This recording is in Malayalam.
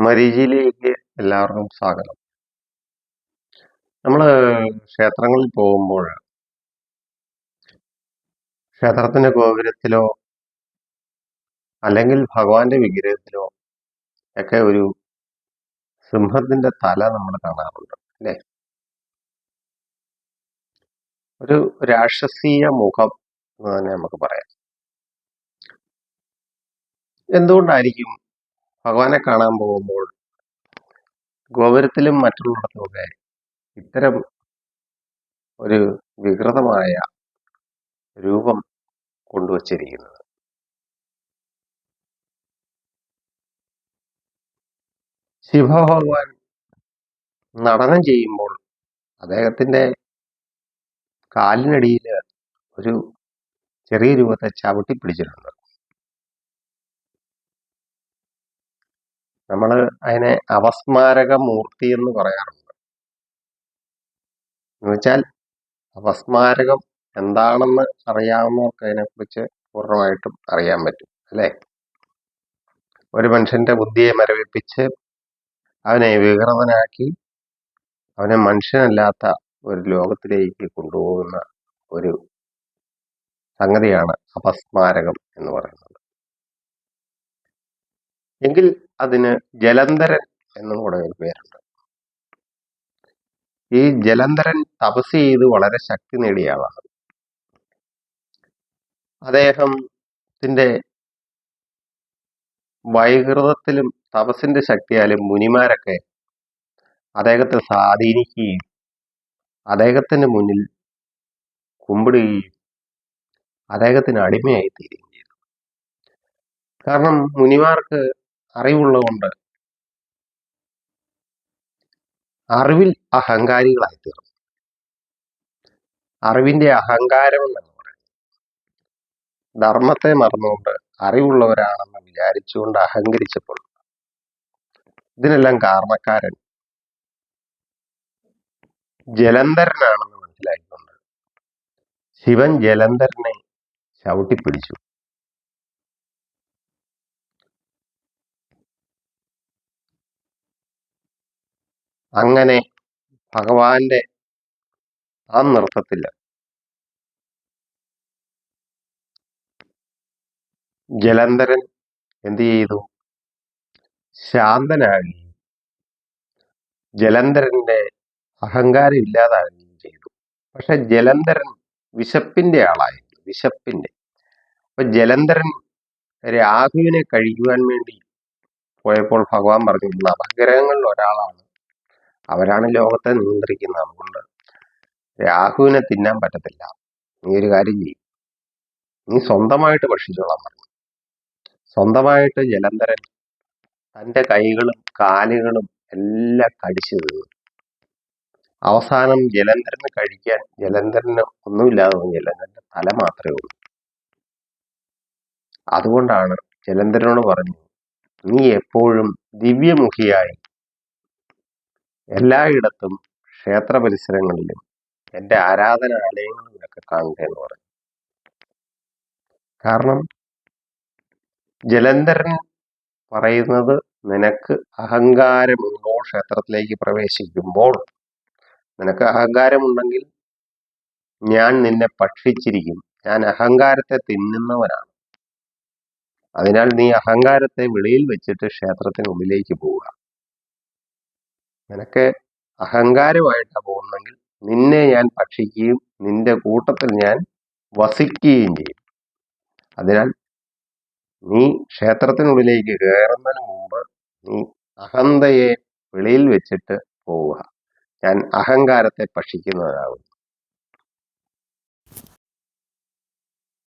മരീചിയിലേക്ക് എല്ലാവർക്കും സ്വാഗതം. നമ്മൾ ക്ഷേത്രങ്ങളിൽ പോകുമ്പോൾ ക്ഷേത്രത്തിന്റെ ഗോപുരത്തിലോ അല്ലെങ്കിൽ ഭഗവാന്റെ വിഗ്രഹത്തിലോ ഒക്കെ ഒരു സിംഹത്തിന്റെ തല നമ്മൾ കാണാറുണ്ട്, അല്ലേ? ഒരു രാക്ഷസീയ മുഖം എന്ന് തന്നെ നമുക്ക് പറയാം. എന്തുകൊണ്ടായിരിക്കും ഭഗവാനെ കാണാൻ പോകുമ്പോൾ ഗോപുരത്തിലും മറ്റുള്ളിടത്തുമൊക്കെ ഇത്തരം ഒരു വികൃതമായ രൂപം കൊണ്ടുവച്ചിരിക്കുന്നത്? ശിവഭഗവാൻ നടനം ചെയ്യുമ്പോൾ അദ്ദേഹത്തിന്റെ കാലിനടിയിൽ ഒരു ചെറിയ രൂപത്തെ ചവിട്ടി പിടിച്ചിട്ടുണ്ട്. നമ്മൾ അതിനെ അപസ്മാരക മൂർത്തി എന്ന് പറയാറുണ്ട്. എന്നുവെച്ചാൽ അപസ്മാരകം എന്താണെന്ന് അറിയാവുന്നവർക്ക് അതിനെക്കുറിച്ച് പൂർണ്ണമായിട്ടും അറിയാൻ പറ്റും, അല്ലേ? ഒരു മനുഷ്യന്റെ ബുദ്ധിയെ മരവിപ്പിച്ച് അവനെ വികൃതനാക്കി അവനെ മനുഷ്യനല്ലാത്ത ഒരു ലോകത്തിലേക്ക് കൊണ്ടുപോകുന്ന ഒരു സംഗതിയാണ് അപസ്മാരകം എന്ന് പറയുന്നത്. എങ്കിൽ അതിന് ജലന്ധരൻ എന്നും കൂടെ ഒരു പേരുണ്ട്. ഈ ജലന്ധരൻ തപസ് ചെയ്ത് വളരെ ശക്തി നേടിയ ആളാണ്. അദ്ദേഹത്തിന്റെ വൈകൃതത്തിലും തപസ്സിന്റെ ശക്തിയാലും മുനിമാരൊക്കെ അദ്ദേഹത്തെ സ്വാധീനിക്കുകയും അദ്ദേഹത്തിന് മുന്നിൽ കുമ്പിടുകയും അദ്ദേഹത്തിന് അടിമയായി തീരുകയും ചെയ്തു. കാരണം മുനിമാർക്ക് അറിവുള്ളതുകൊണ്ട് അറിവിൽ അഹങ്കാരികളായി തീർന്നു. അറിവിന്റെ അഹങ്കാരം എന്നാണ് പറയുന്നത്. ധർമ്മത്തെ മറന്നുകൊണ്ട് അറിവുള്ളവരാണെന്ന് വിചാരിച്ചുകൊണ്ട് അഹങ്കരിച്ചപ്പോൾ ഇതിനെല്ലാം കാരണക്കാരൻ ജലന്ധരനാണെന്ന് മനസ്സിലാക്കിക്കൊണ്ട് ശിവൻ ജലന്ധരനെ ചവിട്ടിപ്പിടിച്ചു. അങ്ങനെ ഭഗവാന്റെ ആ നൃത്തത്തിൽ ജലന്ധരൻ എന്ത് ചെയ്തു? ശാന്തനാകുകയും ജലന്ധരന്റെ അഹങ്കാരം ഇല്ലാതാകുകയും ചെയ്തു. പക്ഷെ ജലന്ധരൻ വിശപ്പിന്റെ ആളായിരുന്നു, വിശപ്പിന്റെ. അപ്പൊ ജലന്ധരൻ രാഹുവിനെ കഴിക്കുവാൻ വേണ്ടി പോയപ്പോൾ ഭഗവാൻ പറഞ്ഞു, നവഗ്രഹങ്ങളിൽ ഒരാളാണ്, അവരാണ് ലോകത്തെ നിയന്ത്രിക്കുന്നത്, അതുകൊണ്ട് രാഹുവിനെ തിന്നാൻ പറ്റത്തില്ല, നീ ഒരു കാര്യം ചെയ്യും, നീ സ്വന്തമായിട്ട് ഭക്ഷിച്ചോളാൻ പറഞ്ഞു. സ്വന്തമായിട്ട് ജലന്ധരൻ തന്റെ കൈകളും കാലുകളും എല്ലാം കടിച്ചു തിന്നു. അവസാനം ജലന്ധരന് കഴിക്കാൻ ജലന്ധരന് ഒന്നുമില്ലാതെ ജലന്ധരന്റെ തല മാത്രമേ ഉള്ളൂ. അതുകൊണ്ടാണ് ജലന്ധരനോട് പറഞ്ഞു, നീ എപ്പോഴും ദിവ്യമുഖിയായി എല്ലായിടത്തും ക്ഷേത്ര പരിസരങ്ങളിലും എൻ്റെ ആരാധനാലയങ്ങളിലൊക്കെ കാണട്ടെ എന്ന് പറഞ്ഞു. കാരണം ജലന്ധരൻ പറയുന്നത്, നിനക്ക് അഹങ്കാരമുണ്ടോ ക്ഷേത്രത്തിലേക്ക് പ്രവേശിക്കുമ്പോൾ? നിനക്ക് അഹങ്കാരമുണ്ടെങ്കിൽ ഞാൻ നിന്നെ ഭക്ഷിച്ചിരിക്കും, ഞാൻ അഹങ്കാരത്തെ തിന്നുന്നവനാണ്. അതിനാൽ നീ അഹങ്കാരത്തെ വെളിയിൽ വെച്ചിട്ട് ക്ഷേത്രത്തിനുള്ളിലേക്ക് പോവുക. നിനക്ക് അഹങ്കാരമായിട്ടാണ് പോകുന്നെങ്കിൽ നിന്നെ ഞാൻ ഭക്ഷിക്കുകയും നിന്റെ കൂട്ടത്തിൽ ഞാൻ വസിക്കുകയും ചെയ്യും. അതിനാൽ നീ ക്ഷേത്രത്തിനുള്ളിലേക്ക് കയറുന്നതിന് മുമ്പ് നീ അഹന്തയെ വെളിയിൽ വെച്ചിട്ട് പോവുക, ഞാൻ അഹങ്കാരത്തെ ഭക്ഷിക്കുന്നവരാകും.